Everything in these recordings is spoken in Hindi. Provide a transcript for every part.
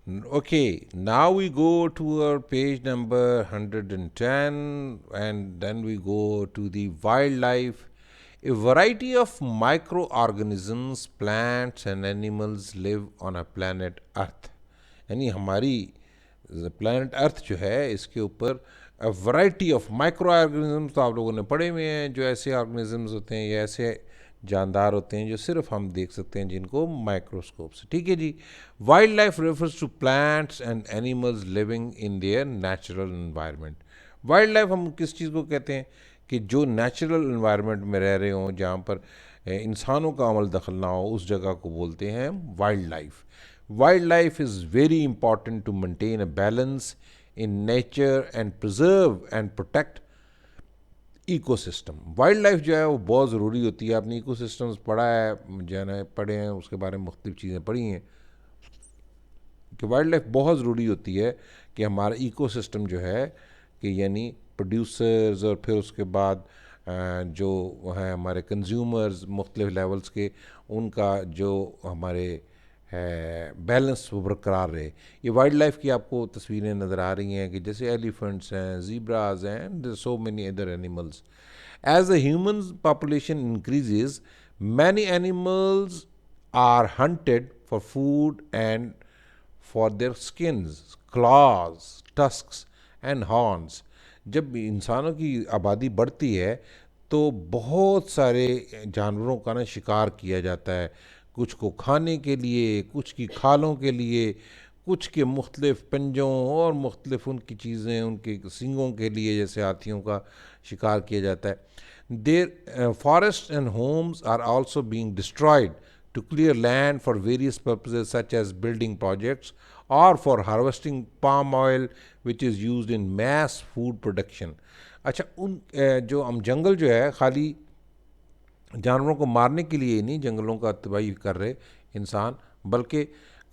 Okay, now we go to our page number 110, and then we go to the wildlife. A variety of microorganisms, plants, and animals live on a planet Earth. यानी हमारी प्लानट अर्थ जो है इसके ऊपर वैरायटी ऑफ माइक्रो ऑर्गेनिजम्स तो आप लोगों ने पढ़े हुए हैं, जो ऐसे ऑर्गेनिजम्स होते हैं या ऐसे जानदार होते हैं जो सिर्फ हम देख सकते हैं जिनको माइक्रोस्कोप से। ठीक है जी। Wild life refers to plants and animals living in their natural environment. Wild life हम किस चीज़ को कहते हैं कि जो नेचुरल इन्वायरमेंट में रह रहे हों, जहाँ पर इंसानों का अमल दखल ना हो, उस जगह को बोलते हैं wild life. Wildlife is very important to maintain a balance in nature and preserve and protect ecosystem. Wild life जो है वो बहुत ज़रूरी होती है। आपने इकोसिस्टम्स पढ़ा है, जो है ना, पढ़े हैं, उसके बारे में मुख्तलिफ चीज़ें पढ़ी हैं कि वाइल्ड लाइफ बहुत ज़रूरी होती है कि हमारा इकोसिस्टम जो है कि यानी प्रोड्यूसर्स और फिर उसके बाद जो है हमारे कंज्यूमर्स मुख्तलिफ लेवल्स के, उनका जो हमारे है बैलेंस वो बरकरार रहे। ये वाइल्ड लाइफ की आपको तस्वीरें नज़र आ रही हैं कि जैसे एलिफेंट्स हैं, ज़ीब्राज हैं, and so many other animals. As the human population increases, many animals are hunted for food and for their skins, claws, tusks and horns. जब इंसानों की आबादी बढ़ती है तो बहुत सारे जानवरों का ना शिकार किया जाता है, कुछ को खाने के लिए, कुछ की खालों के लिए, कुछ के मुख्तलिफ पंजों और मुख्तलिफ उनकी चीज़ें, उनके सींगों के लिए, जैसे हाथियों का शिकार किया जाता है। Their forest and homes are also being destroyed to clear land for various purposes such as building projects or for harvesting palm oil which is used in mass food production। अच्छा, उन जो हम जंगल जो है खाली जानवरों को मारने के लिए ही नहीं जंगलों का तबाही कर रहे इंसान, बल्कि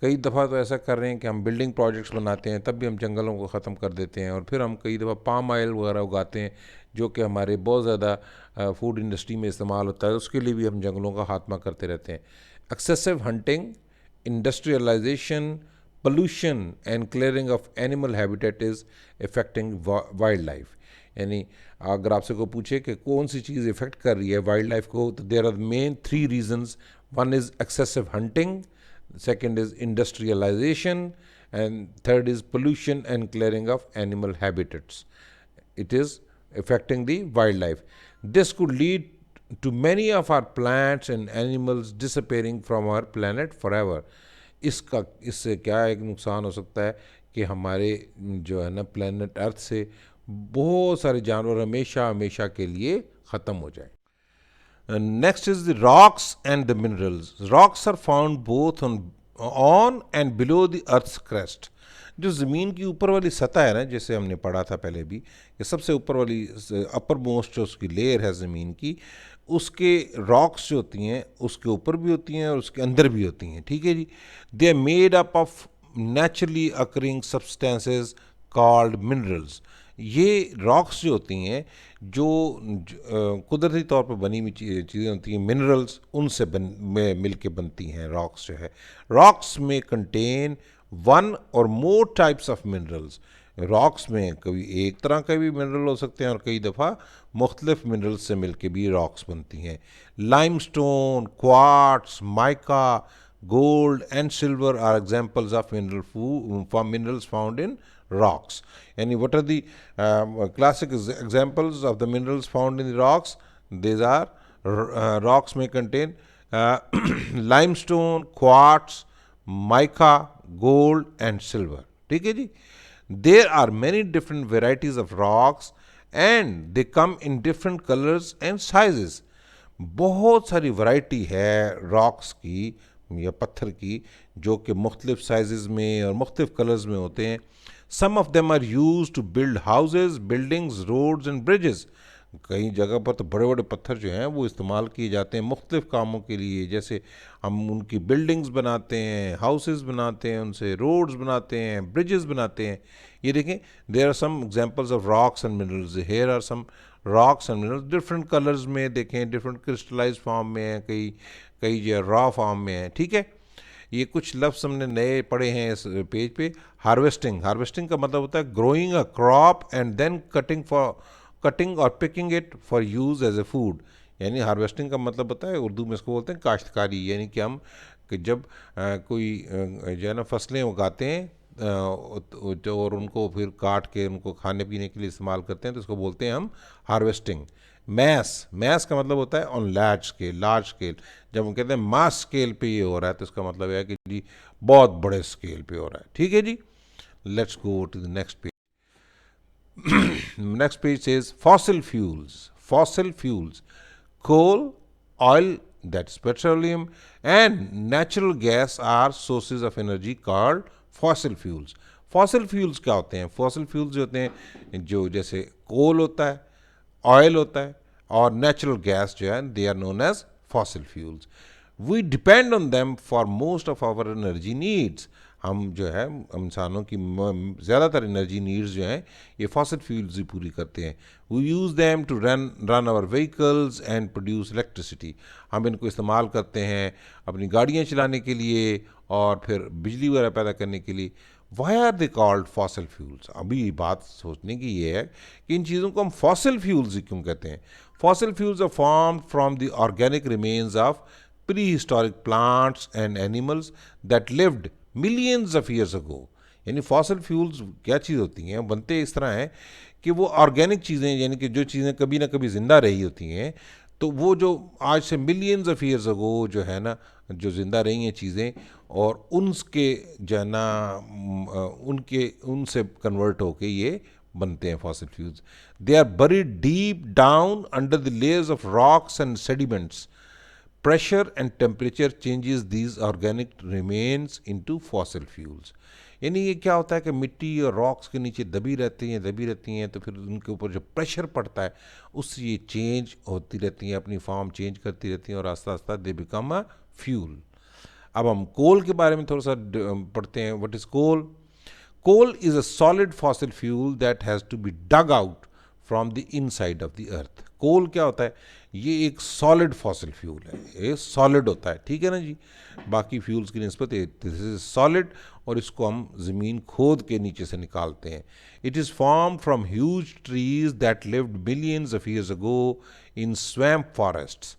कई दफ़ा तो ऐसा कर रहे हैं कि हम बिल्डिंग प्रोजेक्ट्स बनाते हैं तब भी हम जंगलों को ख़त्म कर देते हैं, और फिर हम कई दफ़ा पाम ऑयल वगैरह उगाते हैं जो कि हमारे बहुत ज़्यादा फूड इंडस्ट्री में इस्तेमाल होता है, उसके लिए भी हम जंगलों का खात्मा करते रहते हैं। Excessive hunting, industrialization, pollution and clearing of animal habitat is affecting wildlife. यानी अगर आपसे को पूछे कि कौन सी चीज़ इफ़ेक्ट कर रही है वाइल्ड लाइफ को, तो there are main three reasons. One is excessive hunting, second is industrialization, and third is pollution and clearing of animal habitats. It is affecting the wildlife. This could lead to many of our plants and animals disappearing from our planet forever। इससे क्या एक नुकसान हो सकता है कि हमारे जो है ना प्लेनेट अर्थ से बहुत सारे जानवर हमेशा हमेशा के लिए ख़त्म हो जाए। Next is the rocks and the minerals. Rocks are found both on and below the earth's crust। जो ज़मीन की ऊपर वाली सतह है ना, जैसे हमने पढ़ा था पहले भी कि सबसे ऊपर वाली अपर मोस्ट जो उसकी लेयर है ज़मीन की, उसके रॉक्स जो होती हैं उसके ऊपर भी होती हैं और उसके अंदर भी होती हैं। ठीक है जी। They are made up of naturally occurring substances called minerals. ये रॉक्स जो होती हैं जो कुदरती तौर पर बनी हुई चीज़ें होती हैं, मिनरल्स, उनसे मिल के बनती हैं रॉक्स जो है। रॉक्स में कंटेन वन और more types of minerals. Rocks में कभी एक तरह का भी मिनरल हो सकते हैं और कई दफ़ा मुख्तलिफ मिनरल्स से मिल के भी रॉक्स बनती हैं। Limestone, quartz, mica, gold and silver are examples of minerals found in rocks। And what are the classic examples of the minerals found in the rocks? These are rocks may contain limestone, quartz, mica, gold and silver। ठीक है जी। There are many different varieties of rocks and they come in different colors and sizes। बहुत सारी वैरायटी है रॉक्स की या पत्थर की जो कि मुख्तलिफ साइज़ में और मुख्तलिफ कलर्स में होते हैं। Some of them are use to build houses, buildings, roads and bridges. कई जगह पर तो बड़े बड़े पत्थर जो हैं वो इस्तेमाल किए जाते हैं मुख्तलिफ कामों के लिए, जैसे हम उनकी बिल्डिंग्स बनाते हैं, हाउसेज बनाते हैं, उनसे रोड्स बनाते हैं, ब्रिजेस बनाते हैं। ये देखें, there are some examples of rocks and minerals. Here are some rocks and minerals different colours में, देखें डिफरेंट क्रिस्टलाइज फॉर्म में हैं, कई कई जो रॉ फॉर्म में हैं। ठीक है। ये कुछ लफ्ज़ हमने नए पढ़े हैं इस पेज पे। हार्वेस्टिंग, हार्वेस्टिंग का मतलब होता है growing a crop and then cutting और picking it for use as a food. यानी हार्वेस्टिंग का मतलब होता है, उर्दू में इसको बोलते हैं काश्तकारी। यानी कि हम कि जब कोई जो है ना फसलें उगाते हैं और उनको फिर काट के उनको खाने पीने के लिए इस्तेमाल करते हैं, तो इसको बोलते हैं हम हार्वेस्टिंग। मैस का मतलब होता है ऑन लार्ज स्केल। जब हम कहते हैं मास स्केल पे ये हो रहा है, तो इसका मतलब है कि जी बहुत बड़े स्केल पे हो रहा है। ठीक है जी, let's go to the next page. Next page says fossil fuels. Fossil fuels, coal, oil, that's petroleum, and natural gas are sources of energy called fossil fuels. Fossil fuels क्या होते हैं? फॉसिल फ्यूल्स जो होते हैं, जो जैसे कोल होता है, ऑयल होता है और नेचुरल गैस जो है, they are known as fossil fuels. We depend on them for most of our energy needs. हम जो है इंसानों की ज़्यादातर एनर्जी नीड्स जो हैं ये फॉसिल फ्यूल्स ही पूरी करते हैं। We use them to run our vehicles and produce electricity. हम इनको इस्तेमाल करते हैं अपनी गाड़ियाँ चलाने के लिए और फिर बिजली वगैरह पैदा करने के लिए। Why are they called fossil fuels? अभी बात सोचने की ये है कि इन चीज़ों को हम फॉसिल फ्यूल्स ही क्यों कहते हैं। Fossil fuels are formed from the organic remains of prehistoric plants and animals that lived millions of years ago। यानी फॉसिल फ्यूल्स क्या चीज़ होती हैं, बनते इस तरह हैं कि वो ऑर्गेनिक चीज़ें, यानी कि जो चीज़ें कभी ना कभी ज़िंदा रही होती हैं, तो वो जो आज से मिलियंस ऑफ ईयर्स अगो जो है ना, जो ज़िंदा रही हैं चीज़ें, और उनके जो है ना उनके उनसे कन्वर्ट होके ये बनते हैं fossil fuels. They are buried deep down under the layers of rocks and sediments. Pressure and temperature changes these organic remains into fossil fuels। यानी ये क्या होता है कि मिट्टी और रॉक्स के नीचे दबी रहती हैं, तो फिर उनके ऊपर जो प्रेशर पड़ता है उससे ये चेंज होती रहती हैं, अपनी फॉर्म चेंज करती रहती हैं और आस्ता आस्ता दे बिकम अ फ्यूल। अब हम कोल के बारे में थोड़ा सा पढ़ते हैं। What is coal? Coal is a solid fossil fuel that has to be dug out from the inside of the earth। कोल क्या होता है? ये एक सॉलिड फॉसिल फ्यूल है, ये सॉलिड होता है, ठीक है ना जी। बाकी फ्यूल्स की निस्बत दिस इज सॉलिड, और इसको हम ज़मीन खोद के नीचे से निकालते हैं। It is form from huge trees that lived billions of years ago in swamp forests.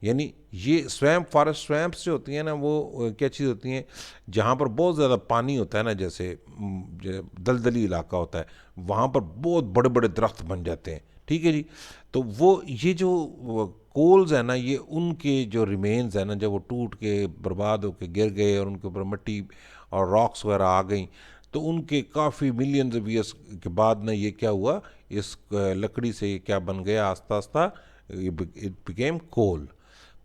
यानी ये स्वैम्प्स जो होती हैं ना, वो क्या चीज़ होती हैं जहाँ पर बहुत ज़्यादा पानी होता है ना, जैसे दलदली इलाका होता है, वहाँ पर बहुत बड़े बड़े दरख्त बन जाते हैं, ठीक है जी। तो वो ये जो कोल्स है ना, ये उनके जो रिमेन्स है ना, जब वो टूट के बर्बाद होके गिर गए और उनके ऊपर मिट्टी और रॉक्स वगैरह आ गई, तो उनके काफ़ी मिलियंस ऑफ ईयर्स के बाद ना ये क्या हुआ, इस लकड़ी से ये क्या बन गया, आस्ता आस्ता it became coal.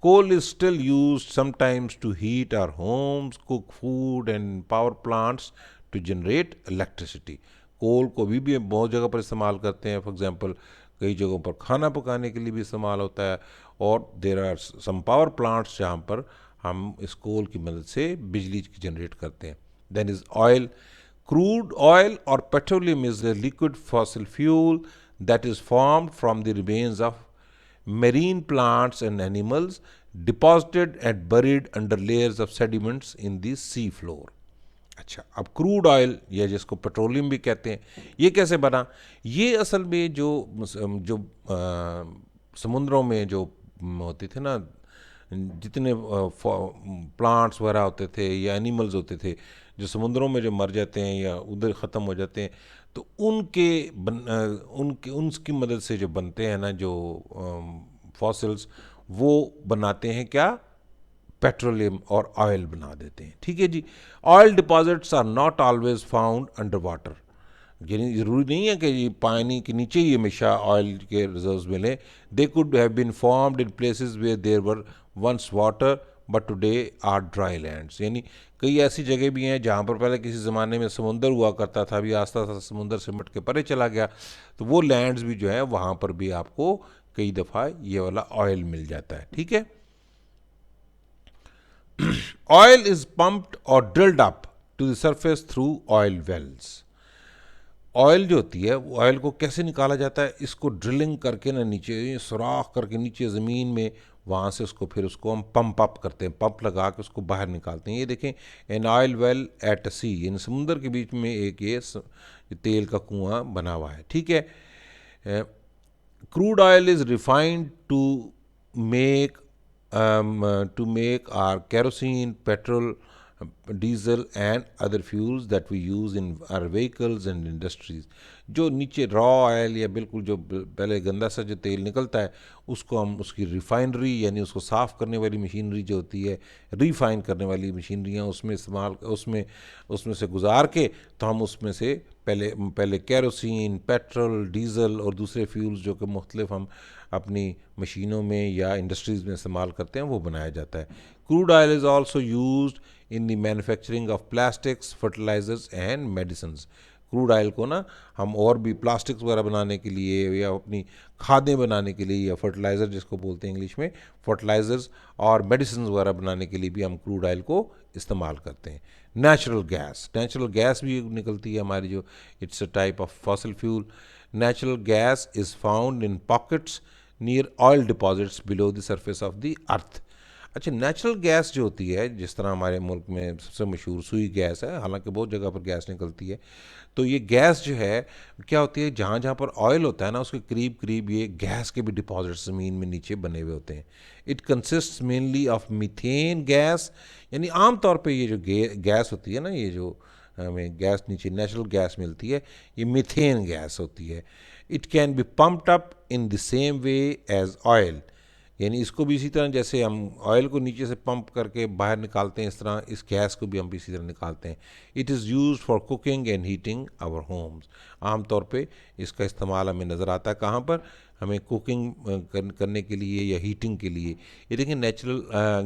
Coal is still used sometimes to heat our homes, cook food and power plants to generate electricity। कोल को भी बहुत जगह पर इस्तेमाल करते हैं। फॉर एग्जांपल कई जगहों पर खाना पकाने के लिए भी इस्तेमाल होता है, और there are some power plants जहाँ पर हम इस कोल की मदद से बिजली जनरेट करते हैं। Then is oil. Crude oil or petroleum is a liquid fossil fuel that is formed from the remains of marine plants and animals deposited and buried under layers of sediments in the sea floor। अच्छा, अब क्रूड ऑयल या जिसको पेट्रोलियम भी कहते हैं, ये कैसे बना? ये असल में जो समुद्रों में जो होते थे ना, जितने प्लांट्स वगैरह होते थे या एनिमल्स होते थे जो समुद्रों में जो मर जाते हैं या उधर ख़त्म हो जाते हैं, तो उनकी मदद से जो बनते हैं ना, जो फॉसिल्स, वो बनाते हैं क्या? पेट्रोलियम और ऑयल बना देते हैं, ठीक है जी। Oil deposits are not always found under water. यानी ज़रूरी नहीं है कि ये पानी के नीचे ही हमेशा ऑयल के रिजर्व्स मिले। They could have been formed in places where there were once water but today are dry lands. यानी कई ऐसी जगह भी हैं जहाँ पर पहले किसी ज़माने में समुंदर हुआ करता था, अभी आस्ता आस्ता समुंदर सिमट के परे चला गया, तो वो लैंड्स भी जो है वहाँ पर भी आपको कई दफ़ा ये वाला ऑयल मिल जाता है, ठीक है। ऑयल इज पम्प्ड और drilled up to the surface through oil wells. Oil जो होती है, ऑयल को कैसे निकाला जाता है? इसको ड्रिलिंग करके ना नीचे सुराख करके नीचे ज़मीन में वहाँ से उसको फिर उसको हम पंप अप करते हैं, पंप लगा के उसको बाहर निकालते हैं। ये देखें, एन ऑयल वेल एट सी, यानी समुंदर के बीच में एक ये तेल का कुआं बना हुआ है, ठीक है। Crude oil is refined make to make our kerosene, petrol, diesel and other fuels that we use in our vehicles and industries. जो नीचे रॉ ऑयल या बिल्कुल जो पहले गंदा सा जो तेल निकलता है उसको हम उसकी रिफाइनरी यानी उसको साफ़ करने वाली मशीनरी जो होती है, रिफाइन करने वाली मशीनरियाँ उसमें इस्तेमाल उसमें उसमें से गुजार के तो हम उसमें से पहले पहले केरोसिन, पेट्रोल, डीज़ल और दूसरे फ्यूल्स जो कि मुख्तलिफ हम अपनी मशीनों में या इंडस्ट्रीज़ में इस्तेमाल करते हैं वो बनाया जाता है। Crude oil is also used in the manufacturing of plastics, fertilisers and medicines. Crude oil को ना हम और भी प्लास्टिक्स वगैरह बनाने के लिए या अपनी खादें बनाने के लिए या फर्टिलाइज़र जिसको बोलते हैं इंग्लिश में, फर्टिलाइजर्स और मेडिसिन वगैरह बनाने के लिए भी हम क्रूड ऑयल को इस्तेमाल करते हैं। नेचुरल गैस भी निकलती है हमारी, जो it's a type of fossil fuel. Natural gas is found in pockets near oil deposits below the surface of the earth. अच्छा, नेचुरल गैस जो होती है, जिस तरह हमारे मुल्क में सबसे मशहूर सुई गैस है, हालांकि बहुत जगह पर गैस निकलती है, तो ये गैस जो है क्या होती है, जहाँ जहाँ पर ऑयल होता है ना उसके करीब करीब ये गैस के भी डिपॉजिट ज़मीन में नीचे बने हुए होते हैं। It consist mainly of methane gas, यानी आम तौर पे ये जो गैस होती है ना, ये जो हमें गैस नीचे नेचुरल गैस मिलती है, ये मीथेन गैस होती है। It can be pumped up in the same way as oil, यानी इसको भी इसी तरह जैसे हम ऑयल को नीचे से पंप करके बाहर निकालते हैं, इस तरह इस गैस को भी हम इसी तरह निकालते हैं। It is use for cooking and heating our homes. आम तौर पे इसका इस्तेमाल हमें नज़र आता है कहाँ पर, हमें कुकिंग करने के लिए या हीटिंग के लिए। ये देखिए नेचुरल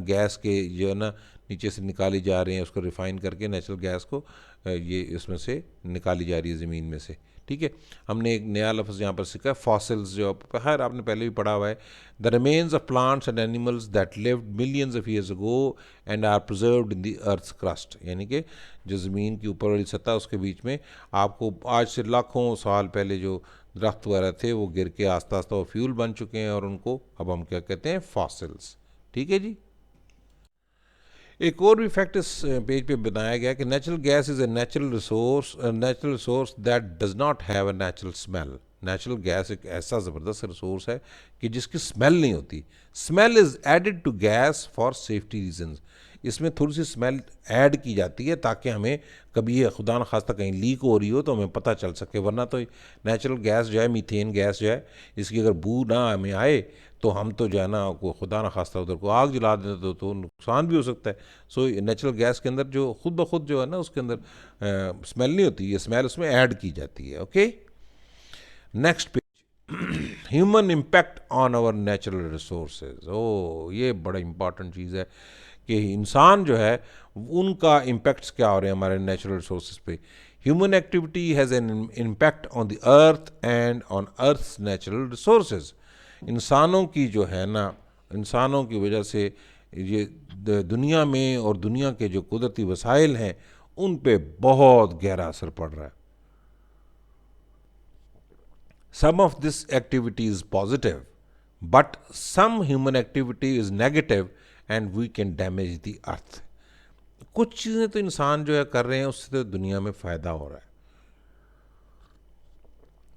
गैस के जो है ना नीचे से निकाली जा रहे हैं, उसको रिफ़ाइन करके नेचुरल गैस को ये इसमें से निकाली जा रही है ज़मीन में से, ठीक है। हमने एक नया लफ्ज़ यहाँ पर सीखा, फॉसिल्स, जो खैर आपने पहले भी पढ़ा हुआ है। The remains of plants and animals that lived millions of years ago and are preserved in the earth's crust, यानी कि जो ज़मीन की ऊपर वाली सतह उसके बीच में आपको आज से लाखों साल पहले जो दरख्त वगैरह थे वो गिर के आस्ता आस्ता वो फ्यूल बन चुके हैं और उनको अब हम क्या कहते हैं, फॉसिल्स, ठीक है जी। एक और भी फैक्ट इस पेज पे बनाया गया कि natural gas is a natural resource that does not have a natural smell. Natural gas एक ऐसा ज़बरदस्त रिसोर्स है कि जिसकी स्मेल नहीं होती। Smell is added to gas for safety reasons. इसमें थोड़ी सी स्मेल ऐड की जाती है ताकि हमें कभी ये खुदा न खास्ता कहीं लीक हो रही हो तो हमें पता चल सके, वरना तो नेचुरल गैस जो है, मीथेन गैस जो है, इसकी अगर बू ना हमें आए तो हम तो जो है ना को खुदा न खास्ता उधर को आग जला देते तो नुकसान भी हो सकता है। सो नेचुरल गैस के अंदर जो खुद ब खुद जो है ना उसके अंदर स्मेल नहीं होती, ये स्मेल उसमें ऐड की जाती है। Okay, next page, human impact on our natural resources. Oh, ये बड़ा इंपॉर्टेंट चीज़ है कि इंसान जो है उनका इम्पैक्ट्स क्या हो रहे हैं हमारे नेचुरल रिसोर्सेज पे। Human activity has an impact on the earth and on earth's natural resources. इंसानों की जो है ना, इंसानों की वजह से ये दुनिया में और दुनिया के जो कुदरती वसाइल हैं उन पे बहुत गहरा असर पड़ रहा है। Some of this activity is positive but some human activity is negative and we can damage the earth. कुछ चीज़ें तो इंसान जो है कर रहे हैं उससे तो दुनिया में फ़ायदा हो रहा है,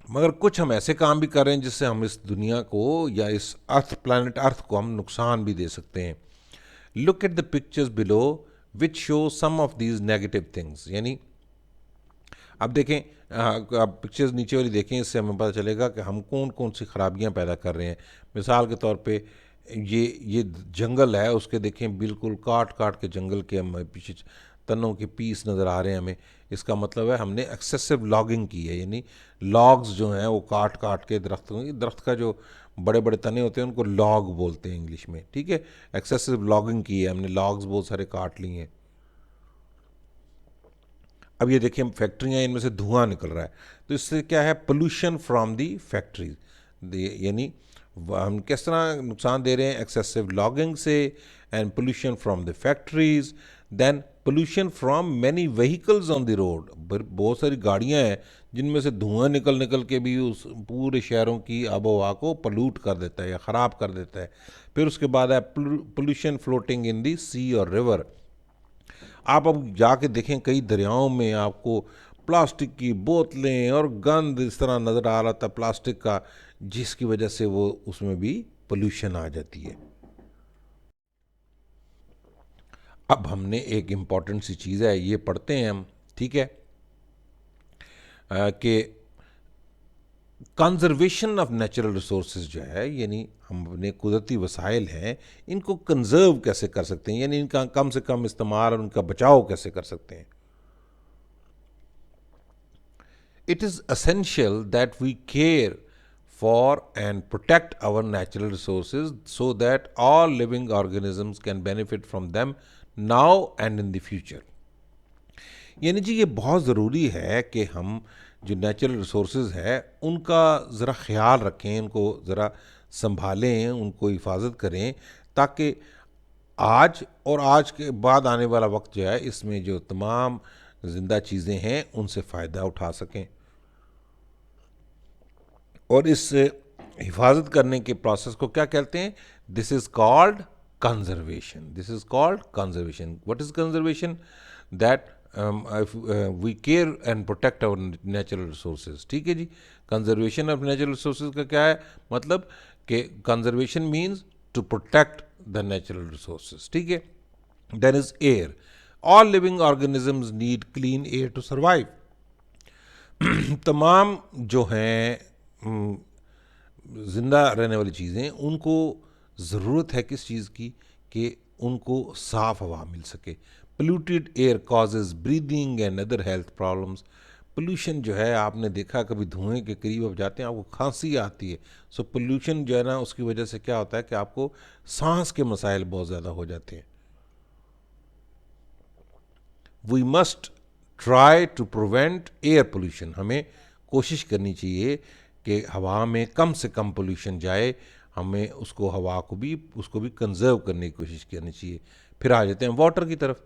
मगर कुछ हम ऐसे काम भी कर रहे हैं जिससे हम इस दुनिया को या इस प्लानट अर्थ को हम नुकसान भी दे सकते हैं। Look at the pictures below which show some of these negative things. यानी अब देखें, आप पिक्चर्स नीचे वाली देखें, इससे हमें पता चलेगा कि हम कौन कौन सी खराबियां पैदा कर रहे हैं। मिसाल के तौर पे ये जंगल है, उसके देखें बिल्कुल काट काट के जंगल के हम पीछे तनों के पीस नज़र आ रहे हैं हमें। इसका मतलब है हमने एक्सेसिव लॉगिंग की है, यानी लॉग्स जो हैं वो काट काट के दरख्त का जो बड़े बड़े तने होते हैं उनको लॉग बोलते हैं इंग्लिश में, ठीक है। एक्सेसिव लॉगिंग की है हमने, लॉग्स बहुत सारे काट लिए हैं। अब ये देखिए फैक्ट्रियाँ, इनमें से धुआं निकल रहा है, तो इससे क्या है, पोल्यूशन फ्रॉम दी फैक्ट्रीज, यानी हम किस तरह नुकसान दे रहे हैं, एक्सेसिव लॉगिंग से, and pollution from the factories, then pollution from many vehicles on the road. बहुत सारी गाड़ियां हैं जिनमें से धुआं निकल निकल के भी उस पूरे शहरों की आबो हवा को पलूट कर देता है या ख़राब कर देता है। फिर उसके बाद है पोल्यूशन फ्लोटिंग इन दी सी और रिवर। आप अब जाके देखें कई दरियाओं में आपको प्लास्टिक की बोतलें और गंद इस तरह नज़र आ रहा था प्लास्टिक का, जिसकी वजह से वो उसमें भी पोल्यूशन आ जाती है। अब हमने एक इम्पॉर्टेंट सी चीज़ है ये पढ़ते हैं हम, ठीक है, कि कंजर्वेशन ऑफ नेचुरल रिसोर्सेज जो है, यानी हम अपने कुदरती वसाइल हैं इनको कंजर्व कैसे कर सकते हैं, यानी इनका कम से कम इस्तेमाल और उनका बचाव कैसे कर सकते हैं। It is essential that we care for and protect our natural resources so that all living organisms can benefit from them now and in the future. यानी जी ये बहुत ज़रूरी है कि हम जो नेचुरल रिसोर्सेज है उनका ज़रा ख्याल रखें, उनको ज़रा संभालें, उनको हिफाजत करें, ताकि आज और आज के बाद आने वाला वक्त जो है इसमें जो तमाम ज़िंदा चीज़ें हैं उनसे फ़ायदा उठा सकें। और इस हिफाजत करने के प्रोसेस को क्या कहते हैं? This is called conservation. This is called conservation. What is conservation? That we care and protect our natural resources. ठीक है जी। कंजर्वेशन ऑफ नेचुरल रिसोर्सेज का क्या है मतलब? कि conservation means to protect the natural resources. ठीक है। Then is air. All living organisms need clean air to survive. तमाम जो हैं ज़िंदा रहने वाली चीज़ें, उनको ज़रूरत है किस चीज़ की? कि उनको साफ़ हवा मिल सके। Polluted air causes breathing and other health problems. Pollution जो है, आपने देखा कभी धुएं के करीब आप जाते हैं आपको खांसी आती है। सो पोल्यूशन जो है ना, उसकी वजह से क्या होता है कि आपको सांस के मसाइल बहुत ज़्यादा हो जाते हैं। We must try to prevent air pollution. हमें कोशिश करनी चाहिए कि हवा में कम से कम पोल्यूशन जाए, हमें उसको हवा को भी उसको भी कंजर्व करने की कोशिश करनी चाहिए। फिर आ जाते हैं वाटर की तरफ।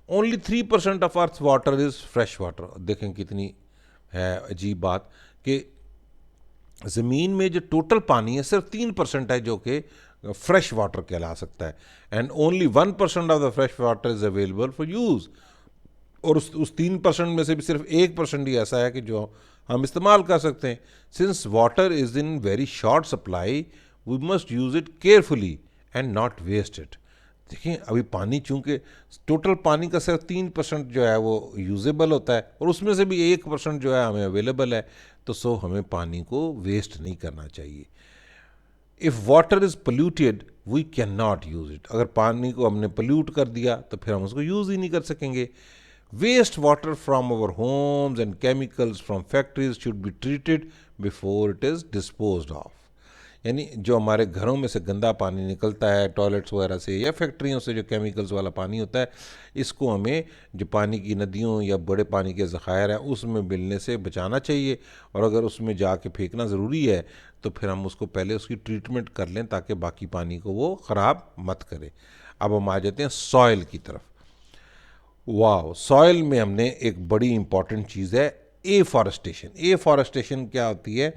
Only 3% of earth water is fresh water. देखें कितनी है अजीब बात कि ज़मीन में जो टोटल पानी है सिर्फ 3% है जो कि फ्रेश वाटर कहला सकता है। And only 1% of the fresh water is available for use. और उस 3% में से भी सिर्फ 1% ही ऐसा है कि जो हम इस्तेमाल कर सकते हैं। Since water is in very short supply, we must use it carefully and not waste it. देखिए अभी पानी, चूँकि टोटल पानी का सिर्फ 3% जो है वो यूजेबल होता है और उसमें से भी 1% जो है हमें अवेलेबल है, तो सो हमें पानी को वेस्ट नहीं करना चाहिए। If water is polluted we can not use it. अगर पानी को हमने पोल्यूट कर दिया तो फिर हम उसको यूज़ ही नहीं कर सकेंगे। Waste water from our homes and chemicals from factories should be treated before it is disposed of। यानी जो हमारे घरों में से गंदा पानी निकलता है टॉयलेट्स वगैरह से या फैक्ट्रियों से जो केमिकल्स वाला पानी होता है, इसको हमें जो पानी की नदियों या बड़े पानी के ज़खायर हैं उसमें मिलने से बचाना चाहिए। और अगर उसमें जाके फेंकना ज़रूरी है तो फिर हम उसको पहले उसकी ट्रीटमेंट कर लें ताकि बाकी पानी को वो ख़राब मत करे। अब हम आ जाते हैं सॉइल की तरफ। वाह, सॉइल में हमने एक बड़ी इंपॉर्टेंट चीज़ है एफॉरेस्टेशन। एफॉरेस्टेशन क्या होती है?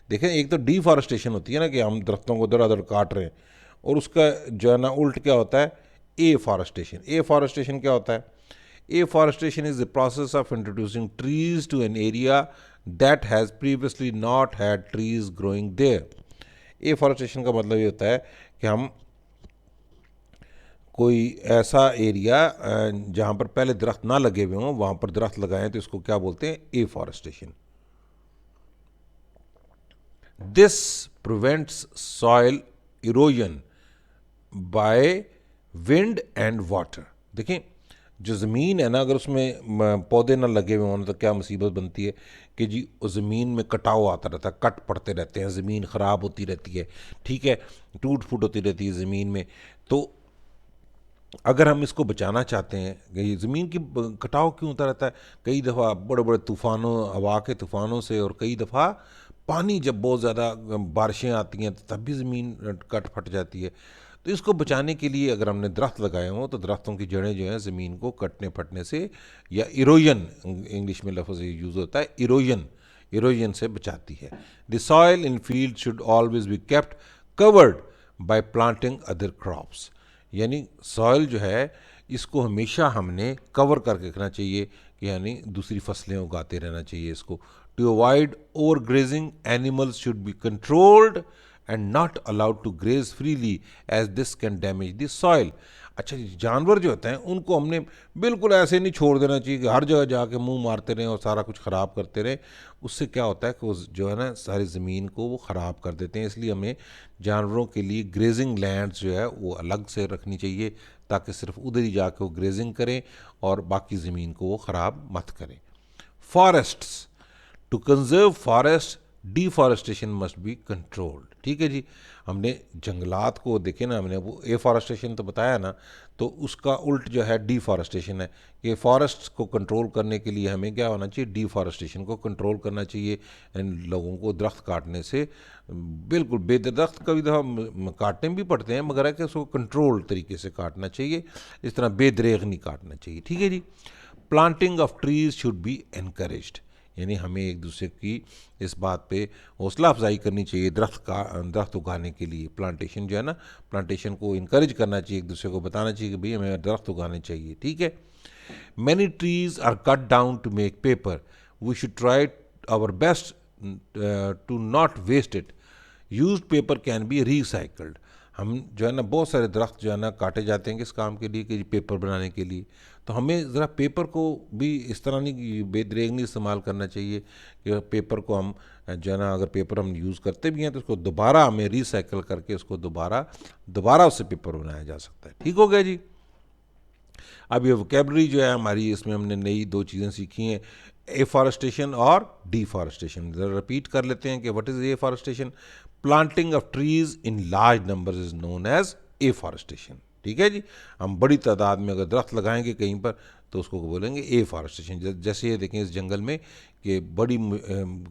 देखें, एक तो डीफॉरेस्टेशन होती है ना कि हम दरख्तों को दर दर काट रहे हैं, और उसका जो है ना उल्ट क्या होता है? एफॉरेस्टेशन। एफॉरेस्टेशन क्या होता है? Afforestation is the process of introducing trees to an area that has previously not had trees growing there. Afforestation का मतलब ये होता है कि हम कोई ऐसा एरिया जहाँ पर पहले दरख्त ना लगे हुए हों वहाँ पर दरख्त लगाएं, तो इसको क्या बोलते हैं? Afforestation. This prevents soil erosion by wind and water. देखें, जो ज़मीन है ना, अगर उसमें पौधे ना लगे हुए हों तो क्या मुसीबत बनती है कि जी उस ज़मीन में कटाव आता रहता है, कट पड़ते रहते हैं, ज़मीन ख़राब होती रहती है, ठीक है, टूट फूट होती रहती है ज़मीन में। तो अगर हम इसको बचाना चाहते हैं कि ये ज़मीन की कटाव क्यों होता रहता है? कई दफ़ा बड़े बड़े तूफ़ानों, हवा के तूफ़ानों से, और कई दफ़ा पानी जब बहुत ज़्यादा बारिशें आती हैं तो तब भी ज़मीन कट फट जाती है। तो इसको बचाने के लिए अगर हमने दरख्त लगाए हों तो दरख्तों की जड़ें जो हैं ज़मीन को कटने फटने से या इरोजन, इंग्लिश में लफ्ज़ यूज़ होता है इरोजन, इरोजन से बचाती है। The soil in field should always be kept covered by planting other crops. यानी सॉइल जो है इसको हमेशा हमने कवर करके रखना चाहिए कि यानी दूसरी फसलें उगाते रहना चाहिए इसको। To avoid over grazing animals should be controlled and not allowed to graze freely as this can damage the soil. अच्छा जी, जानवर जो होते हैं उनको हमने बिल्कुल ऐसे नहीं छोड़ देना चाहिए कि हर जगह जाके मुंह मारते रहें और सारा कुछ ख़राब करते रहें। उससे क्या होता है कि वो जो है ना सारी ज़मीन को वो ख़राब कर देते हैं। इसलिए हमें जानवरों के लिए ग्रेजिंग लैंड्स जो है वो अलग से रखनी चाहिए ताकि सिर्फ उधर ही जाके वो ग्रेजिंग करें और बाकी ज़मीन को वो ख़राब मत करें। Forests, to conserve forest deforestation must be controlled. ठीक है जी, हमने जंगलात को देखे ना, हमने वो एफॉरेस्टेशन तो बताया ना, तो उसका उल्ट जो है डिफॉरेस्टेशन है कि फॉरेस्ट को कंट्रोल करने के लिए हमें क्या होना चाहिए, डिफॉरेस्टेशन को कंट्रोल करना चाहिए। इन लोगों को दरख्त काटने से बिल्कुल बेदरख्त कभी दफ़ा काटने भी पड़ते हैं मगर है कि उसको कंट्रोल तरीके से काटना चाहिए, इस तरह बेदरेग नहीं काटना चाहिए। ठीक है जी। Planting of trees should be encouraged, यानी हमें एक दूसरे की इस बात पे हौसला अफजाई करनी चाहिए दरख्त उगाने के लिए। प्लांटेशन जो है ना, प्लांटेशन को इनकरेज करना चाहिए, एक दूसरे को बताना चाहिए कि भाई हमें दरख्त उगाने चाहिए। ठीक है। Many trees are cut down to make paper, we should try our best to not waste it, used paper can be recycled. हम जो है ना बहुत सारे दरख्त जो है ना काटे जाते हैं किस काम के लिए, कि पेपर बनाने के लिए। तो हमें ज़रा पेपर को भी इस तरह नहीं बेदरेग नहीं इस्तेमाल करना चाहिए कि पेपर को हम जो है ना, अगर पेपर हम यूज़ करते भी हैं तो उसको दोबारा हमें रिसाइकल करके उसको दोबारा उससे पेपर बनाया जा सकता है। ठीक हो गया जी। अब ये वोकेबलरी जो है हमारी, इसमें हमने नई दो चीज़ें सीखी हैं, एफॉरेस्टेशन और डिफॉरेस्टेशन। ज़रा रिपीट कर लेते हैं कि what is afforestation. Planting of trees in large numbers is known as afforestation. ठीक है जी। हम बड़ी तादाद में अगर दरख्त लगाएंगे कहीं पर तो उसको बोलेंगे एफॉरेस्टेशन। जैसे ये देखें इस जंगल में कि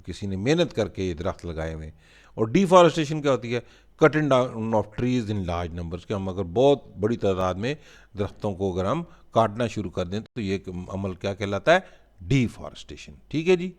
किसी ने मेहनत करके ये दरख्त लगाए हुए हैं। और डिफॉरेस्टेशन क्या होती है, cutting down of trees in large numbers, कि हम अगर बहुत बड़ी तादाद में दरख्तों को अगर हम काटना शुरू कर दें तो ये अमल क्या कहलाता है, डिफॉरेस्टेशन। ठीक है जी।